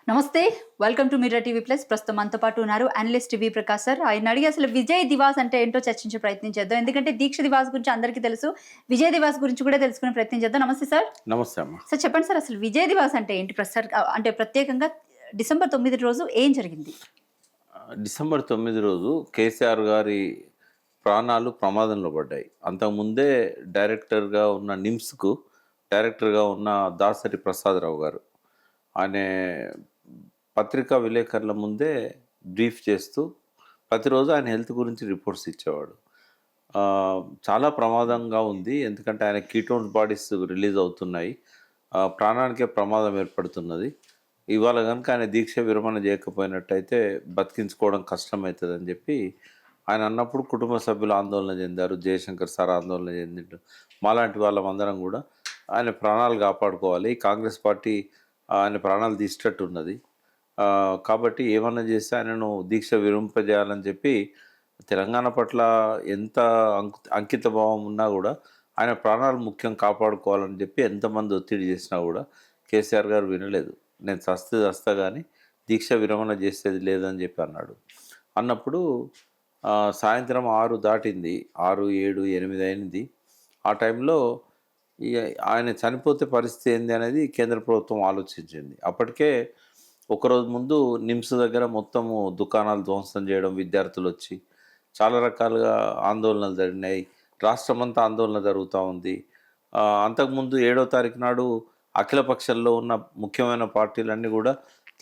నమస్తే. Welcome to mirror TV plus. ప్రస్తుతం మనతో పాటు ఉన్నారు అనలిస్ట్ టీవీ ప్రకాష్ సార్. ఆయన అడిగి అసలు విజయ్ దివాస్ అంటే ఏంటో చర్చించే ప్రయత్నం చేద్దాం. ఎందుకంటే దీక్ష దివాస్ గురించి అందరికీ తెలుసు. విజయ్ దివాస్ గురించి కూడా తెలుసుకునే ప్రయత్నం చేద్దాం. నమస్తే సార్. నమస్తే అమ్మ. సార్ చెప్పండి సార్, అసలు విజయ్ దివాస్ అంటే ఏంటి? అంటే ప్రత్యేకంగా డిసెంబర్ 9 రోజు ఏం జరిగింది? డిసెంబర్ 9 రోజు కేసీఆర్ గారి ప్రాణాలు ప్రమాదంలో పడ్డాయి. అంతకుముందే డైరెక్టర్గా ఉన్న నిమ్స్కు డైరెక్టర్గా ఉన్న దాసరి ప్రసాదరావు గారు ఆయన పత్రికా విలేకరుల ముందే బ్రీఫ్ చేస్తూ ప్రతిరోజు ఆయన హెల్త్ గురించి రిపోర్ట్స్ ఇచ్చేవాడు. చాలా ప్రమాదంగా ఉంది, ఎందుకంటే ఆయన కీటోన్స్ బాడీస్ రిలీజ్ అవుతున్నాయి, ప్రాణానికే ప్రమాదం ఏర్పడుతున్నది. ఇవాళ కనుక ఆయన దీక్ష విరమణ చేయకపోయినట్టయితే బతికించుకోవడం కష్టమవుతుందని చెప్పి ఆయన అన్నప్పుడు కుటుంబ సభ్యులు ఆందోళన చెందారు. జయశంకర్ సార్ ఆందోళన చెందిండు. మాలాంటి వాళ్ళమందరం కూడా ఆయన ప్రాణాలు కాపాడుకోవాలి, కాంగ్రెస్ పార్టీ ఆయన ప్రాణాలు తీసేటట్టున్నది, కాబట్టి ఏమన్నా చేస్తే ఆయనను దీక్ష విరమింపజేయాలని చెప్పి తెలంగాణ పట్ల ఎంత అంకిత భావం ఉన్నా కూడా ఆయన ప్రాణాలు ముఖ్యం, కాపాడుకోవాలని చెప్పి ఎంతమంది ఒత్తిడి చేసినా కూడా కేసీఆర్ గారు వినలేదు. నేను చస్తా కానీ దీక్ష విరమణ చేసేది లేదని చెప్పి అన్నాడు. అన్నప్పుడు సాయంత్రం 6 దాటింది, 6, 7, 8 అయింది. ఆ టైంలో ఆయన చనిపోతే పరిస్థితి ఏంది అనేది కేంద్ర ప్రభుత్వం ఆలోచించింది. అప్పటికే ఒకరోజు ముందు నిమ్స్ దగ్గర మొత్తము దుకాణాలు ధ్వంసం చేయడం, విద్యార్థులు వచ్చి చాలా రకాలుగా ఆందోళనలు జరిగినాయి. రాష్ట్రమంతా ఆందోళన జరుగుతూ ఉంది. అంతకుముందు 7వ తారీఖు నాడు అఖిలపక్షంలో ఉన్న ముఖ్యమైన పార్టీలన్నీ కూడా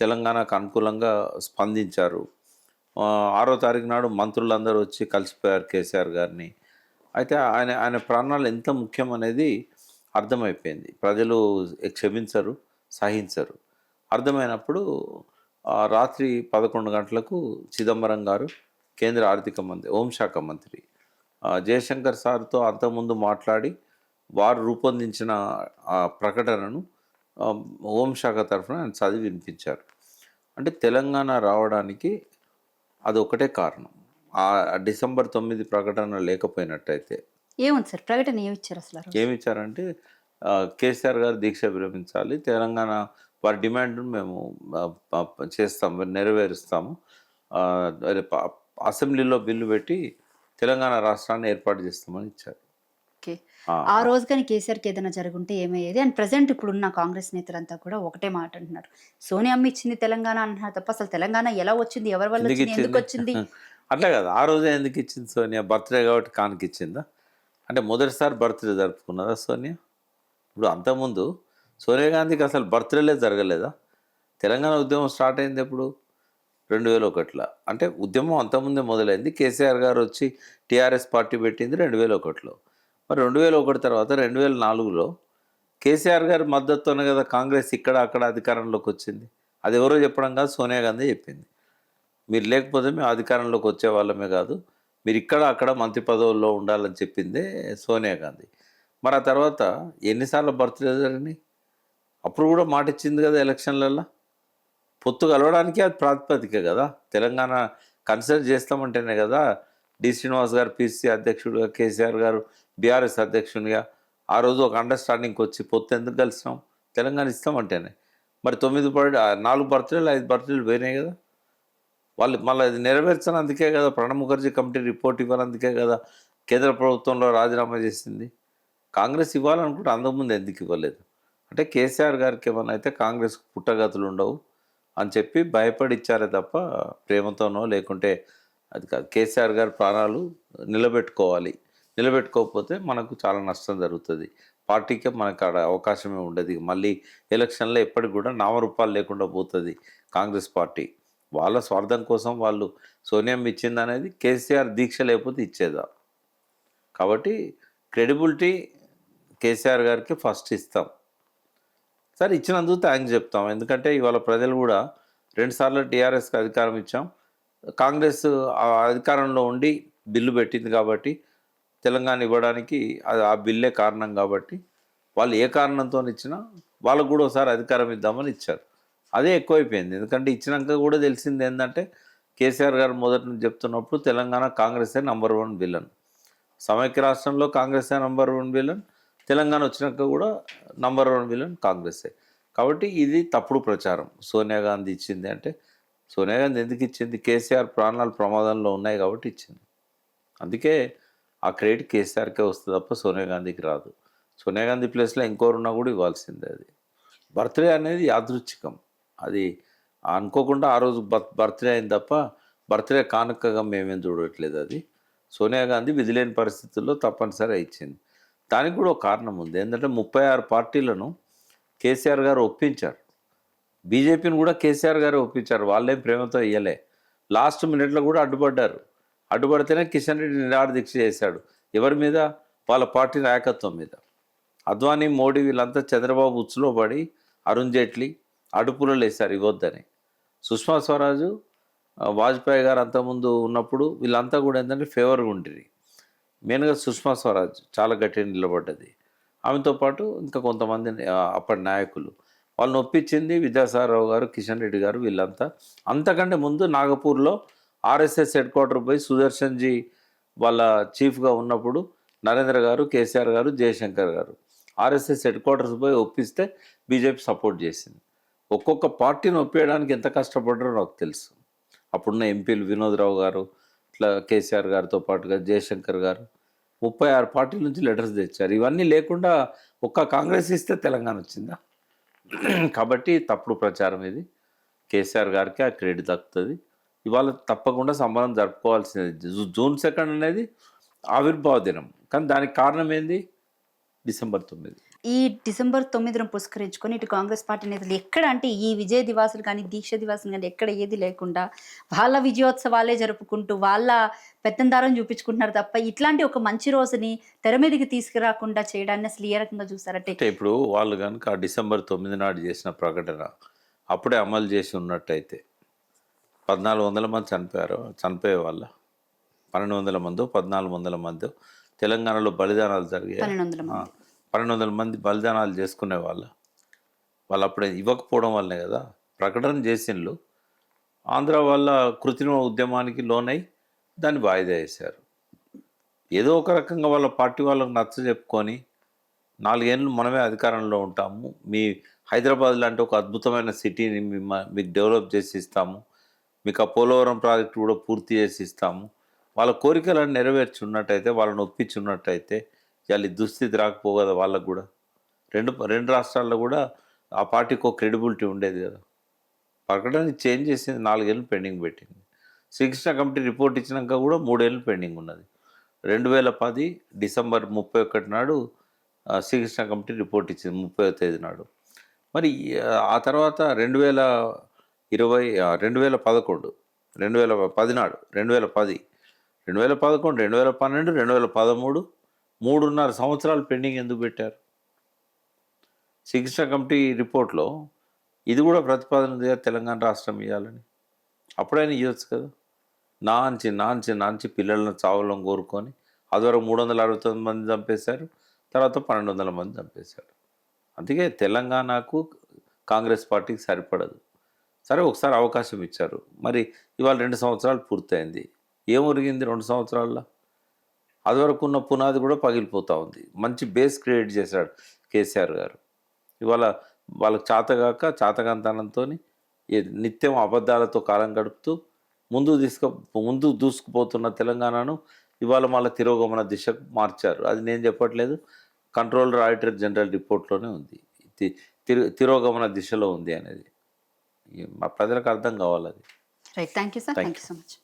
తెలంగాణకు అనుకూలంగా స్పందించారు. 6వ తారీఖు నాడు మంత్రులందరూ వచ్చి కలిసిపోయారు కేసీఆర్ గారిని. అయితే ఆయన ఆయన ప్రాణాలు ఎంత ముఖ్యం అనేది అర్థమైపోయింది. ప్రజలు క్షమించరు, సహించరు. అర్థమైనప్పుడు రాత్రి 11 గంటలకు చిదంబరం గారు కేంద్ర ఆర్థిక మంత్రి, హోంశాఖ మంత్రి జయశంకర్ సార్తో అంతకుముందు మాట్లాడి వారు రూపొందించిన ప్రకటనను హోంశాఖ తరఫున ఆయన చదివి వినిపించారు. అంటే తెలంగాణ రావడానికి అది ఒకటే కారణం. ఆ డిసెంబర్ 9 ప్రకటన లేకపోయినట్టయితే ఏముంది సార్ ప్రకటన ఏమిచ్చారు? అసలు ఏమిచ్చారంటే కేసీఆర్ గారు దీక్ష విరమించాలి, తెలంగాణ వారి డిమాండ్ను మేము చేస్తాము, నెరవేరుస్తాము, అసెంబ్లీలో బిల్లు పెట్టి తెలంగాణ రాష్ట్రాన్ని ఏర్పాటు చేస్తామని ఇచ్చారు. ఆ రోజు కానీ కేసీఆర్కి ఏదైనా జరుగుంటే ఏమయ్యేది? అండ్ ప్రజెంట్ ఇప్పుడున్న కాంగ్రెస్ నేతలంతా కూడా ఒకటే మాట అంటున్నారు, సోనియమ్మ ఇచ్చింది తెలంగాణ అంటున్నారు తప్ప అసలు తెలంగాణ ఎలా వచ్చింది, ఎవరి వల్ల వచ్చింది, ఎందుకు వచ్చింది? అట్లా కదా, ఆ రోజే ఎందుకు ఇచ్చింది సోనియా? బర్త్డే కాబట్టి కానుక ఇచ్చిందా? అంటే మొదటిసారి బర్త్డే జరుపుకున్నదా సోనియా? ఇప్పుడు అంతకుముందు సోనియా గాంధీకి అసలు బర్త్డేలే జరగలేదా? తెలంగాణ ఉద్యమం స్టార్ట్ అయింది ఎప్పుడు? 2001లో. అంటే ఉద్యమం అంతకుముందే మొదలైంది. కేసీఆర్ గారు వచ్చి టీఆర్ఎస్ పార్టీ పెట్టింది 2001లో. మరి 2001 తర్వాత 2004లో కేసీఆర్ గారి మద్దతుతోనే కదా కాంగ్రెస్ ఇక్కడ అక్కడ అధికారంలోకి వచ్చింది. అది ఎవరో చెప్పడం కాదు, సోనియా గాంధీ చెప్పింది. మీరు లేకపోతే మేము అధికారంలోకి వచ్చే వాళ్ళమే కాదు, మీరు ఇక్కడ అక్కడ మంత్రి పదవుల్లో ఉండాలని చెప్పిందే సోనియా గాంధీ. మరి ఆ తర్వాత ఎన్నిసార్లు బర్త్డే జరిగినాయి? అప్పుడు కూడా మాట ఇచ్చింది కదా ఎలక్షన్లలో. పొత్తు కలవడానికి అది ప్రాతిపదిక కదా. తెలంగాణ కన్సిడర్ చేస్తామంటేనే కదా డి శ్రీనివాస్ గారు పిసిసి అధ్యక్షుడిగా, కేసీఆర్ గారు బీఆర్ఎస్ అధ్యక్షునిగా ఆ రోజు ఒక అండర్స్టాండింగ్కి వచ్చి పొత్తు ఎందుకు కలిసినాం? తెలంగాణ ఇస్తామంటేనే. మరి 4 బర్త్డేలు 5 బర్త్డేలు పోయినాయి కదా. వాళ్ళు మళ్ళీ అది నెరవేర్చనందుకే కదా, ప్రణబ్ ముఖర్జీ కమిటీ రిపోర్ట్ ఇవ్వనందుకే కదా కేంద్ర ప్రభుత్వంలో రాజీనామా చేసింది. కాంగ్రెస్ ఇవ్వాలనుకుంటే అంతకుముందు ఎందుకు ఇవ్వలేదు? అంటే కేసీఆర్ గారికి ఏమన్నా అయితే కాంగ్రెస్ పుట్టగతులు ఉండవు అని చెప్పి భయపడి ఇచ్చారే తప్ప ప్రేమతోనో లేకుంటే అది కాదు. కేసీఆర్ గారి ప్రాణాలు నిలబెట్టుకోవాలి, నిలబెట్టుకోకపోతే మనకు చాలా నష్టం జరుగుతుంది. పార్టీకే మనకు ఆడ అవకాశమే ఉండదు. మళ్ళీ ఎలక్షన్లో ఎప్పటికి కూడా నామరూపాలు లేకుండా పోతుంది కాంగ్రెస్ పార్టీ. వాళ్ళ స్వార్థం కోసం వాళ్ళు సోనియం ఇచ్చిందనేది కేసీఆర్ దీక్ష లేకపోతే ఇచ్చేదా. కాబట్టి క్రెడిబిలిటీ కేసీఆర్ గారికి ఫస్ట్ ఇస్తాం. సరే, ఇచ్చినందుకు థ్యాంక్స్ చెప్తాం. ఎందుకంటే ఇవాళ ప్రజలు కూడా 2 సార్లు టీఆర్ఎస్కి అధికారం ఇచ్చాం, కాంగ్రెస్ అధికారంలో ఉండి బిల్లు పెట్టింది కాబట్టి తెలంగాణ ఇవ్వడానికి అది ఆ బిల్లే కారణం. కాబట్టి వాళ్ళు ఏ కారణంతో ఇచ్చినా వాళ్ళకు కూడా ఒకసారి అధికారం ఇద్దామని ఇచ్చారు. అదే ఎక్కువైపోయింది. ఎందుకంటే ఇచ్చినాక కూడా తెలిసింది ఏంటంటే కేసీఆర్ గారు మొదటి నుంచి చెప్తున్నప్పుడు తెలంగాణ కాంగ్రెసే నంబర్ 1 విలన్, సమైక్య రాష్ట్రంలో కాంగ్రెసే నంబర్ 1 విలన్, తెలంగాణ వచ్చినాక కూడా నంబర్ 1 విలన్ కాంగ్రెసే. కాబట్టి ఇది తప్పుడు ప్రచారం. సోనియా గాంధీ ఇచ్చింది అంటే, సోనియా గాంధీ ఎందుకు ఇచ్చింది? కేసీఆర్ ప్రాణాలు ప్రమాదంలో ఉన్నాయి కాబట్టి ఇచ్చింది. అందుకే ఆ క్రెడిట్ కేసీఆర్కే వస్తుంది తప్ప సోనియా గాంధీకి రాదు. సోనియా గాంధీ ప్లేస్లో ఇంకోరున్నా కూడా ఇవ్వాల్సిందే అది. బర్త్డే అనేది యాదృచ్ఛికం. అది అనుకోకుండా ఆ రోజు బర్త్డే అయింది తప్ప బర్త్డే కానుకగా మేమేం చూడట్లేదు అది. సోనియా గాంధీ విధిలేని పరిస్థితుల్లో తప్పనిసరిగా ఇచ్చింది. దానికి కూడా ఒక కారణం ఉంది. ఏంటంటే 36 పార్టీలను కేసీఆర్ గారు ఒప్పించారు. బీజేపీని కూడా కేసీఆర్ గారు ఒప్పించారు. వాళ్ళేం ప్రేమతో ఇయ్యలే. లాస్ట్ మినిట్లో కూడా అడ్డుపడ్డారు. అడ్డుపడితేనే కిషన్ రెడ్డి నిరాహార దీక్ష చేశాడు. ఎవరి మీద? వాళ్ళ పార్టీ నాయకత్వం మీద. అద్వానీ, మోడీ వీళ్ళంతా చంద్రబాబు ఉచ్చులో పడి అరుణ్ జైట్లీ అడుపులో లేశారు ఇవ్వద్దని. సుష్మా స్వరాజు, వాజ్పేయి గారు అంతకుముందు ఉన్నప్పుడు వీళ్ళంతా కూడా ఏంటంటే ఫేవర్గా ఉంటుంది. మెయిన్గా సుష్మా స్వరాజ్ చాలా గట్టిగా నిలబడ్డది. ఆమెతో పాటు ఇంకా కొంతమంది అప్పటి నాయకులు. వాళ్ళని ఒప్పించింది విద్యాసాగరరావు గారు, కిషన్ రెడ్డి గారు వీళ్ళంతా. అంతకంటే ముందు నాగపూర్లో ఆర్ఎస్ఎస్ హెడ్ క్వార్టర్ పోయి సుదర్శన్జీ వాళ్ళ చీఫ్గా ఉన్నప్పుడు నరేంద్ర గారు, కేసీఆర్ గారు, జయశంకర్ గారు ఆర్ఎస్ఎస్ హెడ్ క్వార్టర్స్ పోయి ఒప్పిస్తే బీజేపీ సపోర్ట్ చేసింది. ఒక్కొక్క పార్టీని ఒప్పేయడానికి ఎంత కష్టపడ్డారో నాకు తెలుసు. అప్పుడున్న ఎంపీలు వినోద్రావు గారు, ఇట్లా కేసీఆర్ గారితో పాటుగా జయశంకర్ గారు 36 పార్టీల నుంచి లెటర్స్ తెచ్చారు. ఇవన్నీ లేకుండా ఒక్క కాంగ్రెస్ ఇస్తే తెలంగాణ వచ్చిందా? కాబట్టి తప్పుడు ప్రచారం ఇది. కేసీఆర్ గారికి ఆ క్రెడిట్ దక్కుతుంది. ఇవాళ తప్పకుండా సంబరం జరుపుకోవాల్సింది. జూన్ 2 అనేది ఆవిర్భావ దినం. కానీ దానికి కారణం ఏంది? డిసెంబర్ 9. ఈ డిసెంబర్ 9ను పురస్కరించుకొని ఇటు కాంగ్రెస్ పార్టీ నేతలు ఎక్కడ అంటే ఈ విజయ దివాసులు కానీ, దీక్ష దివాసులు కానీ ఎక్కడ ఏది లేకుండా వాళ్ళ విజయోత్సవాలే జరుపుకుంటూ వాళ్ళ పెత్తందారం చూపించుకుంటున్నారు తప్ప ఇట్లాంటి ఒక మంచి రోజుని తెర మీదకి తీసుకురాకుండా చేయడాన్ని అసలు ఏ రకంగా చూస్తారంటే? అంటే ఇప్పుడు వాళ్ళు కనుక డిసెంబర్ 9 నాడు చేసిన ప్రకటన అప్పుడే అమలు చేసి ఉన్నట్టయితే 1400 మంది చనిపోయే వాళ్ళ 1200 మందో 1400 మందో తెలంగాణలో బలిదానాలు జరిగాయి. 1200 మంది బలిదానాలు చేసుకునే వాళ్ళు అప్పుడే ఇవ్వకపోవడం వల్లనే కదా ప్రకటన చేసిండ్రు. ఆంధ్ర వాళ్ళ కృత్రిమ ఉద్యమానికి లోనై దాన్ని వాయిదా వేశారు. ఏదో ఒక రకంగా వాళ్ళ పార్టీ వాళ్ళకు నచ్చ చెప్పుకొని 4 ఏళ్ళు మనమే అధికారంలో ఉంటాము, మీ హైదరాబాద్ లాంటి ఒక అద్భుతమైన సిటీని మీకు డెవలప్ చేసి ఇస్తాము, మీకు ఆ పోలవరం ప్రాజెక్టు కూడా పూర్తి చేసి ఇస్తాము, వాళ్ళ కోరికలను నెరవేర్చున్నట్టయితే, వాళ్ళని ఒప్పించున్నట్టయితే ఇవాళ ఈ దుస్థితి రాకపోగదా వాళ్ళకు కూడా. రెండు రాష్ట్రాల్లో కూడా ఆ పార్టీకి ఒక క్రెడిబిలిటీ ఉండేది కదా. ప్రకటన చేంజ్ చేసింది, 4 ఏళ్ళు పెండింగ్ పెట్టింది. శ్రీకృష్ణ కమిటీ రిపోర్ట్ ఇచ్చినాక కూడా 3 ఏళ్ళు పెండింగ్ ఉన్నది. 2010 డిసెంబర్ 31 నాడు శ్రీకృష్ణ కమిటీ రిపోర్ట్ ఇచ్చింది, 30వ తేదీ నాడు. మరి ఆ తర్వాత 2010 నాడు 2010, 2011, 2012, 2013 3.5 సంవత్సరాలు పెండింగ్ ఎందుకు పెట్టారు? శ్రీకృష్ణ కమిటీ రిపోర్ట్లో ఇది కూడా ప్రతిపాదన ఉంది కదా, తెలంగాణ రాష్ట్రం ఇవ్వాలని. అప్పుడైనా ఇవ్వచ్చు కదా. నాంచి పిల్లలను చావులను కోరుకొని అదివరకు 369 మంది చంపేశారు, తర్వాత 1200 మంది చంపేశారు. అందుకే తెలంగాణకు కాంగ్రెస్ పార్టీకి సరిపడదు. సరే ఒకసారి అవకాశం ఇచ్చారు, మరి ఇవాళ 2 సంవత్సరాలు పూర్తయింది. ఏం ఒరిగింది 2 సంవత్సరాల్లో? అదివరకు ఉన్న పునాది కూడా పగిలిపోతూ ఉంది. మంచి బేస్ క్రియేట్ చేశాడు కేసీఆర్ గారు. ఇవాళ వాళ్ళకి చాతకంతనంతో నిత్యం అబద్ధాలతో కాలం గడుపుతూ ముందు దూసుకుపోతున్న తెలంగాణను ఇవాళ మళ్ళీ తిరోగమన దిశకు మార్చారు. అది నేను చెప్పట్లేదు, కంట్రోలర్ ఆడిటర్ జనరల్ రిపోర్ట్లోనే ఉంది. తిరోగమన దిశలో ఉంది అనేది మా ప్రజలకు అర్థం కావాలి అది. Right, thank you sir, thank you so much.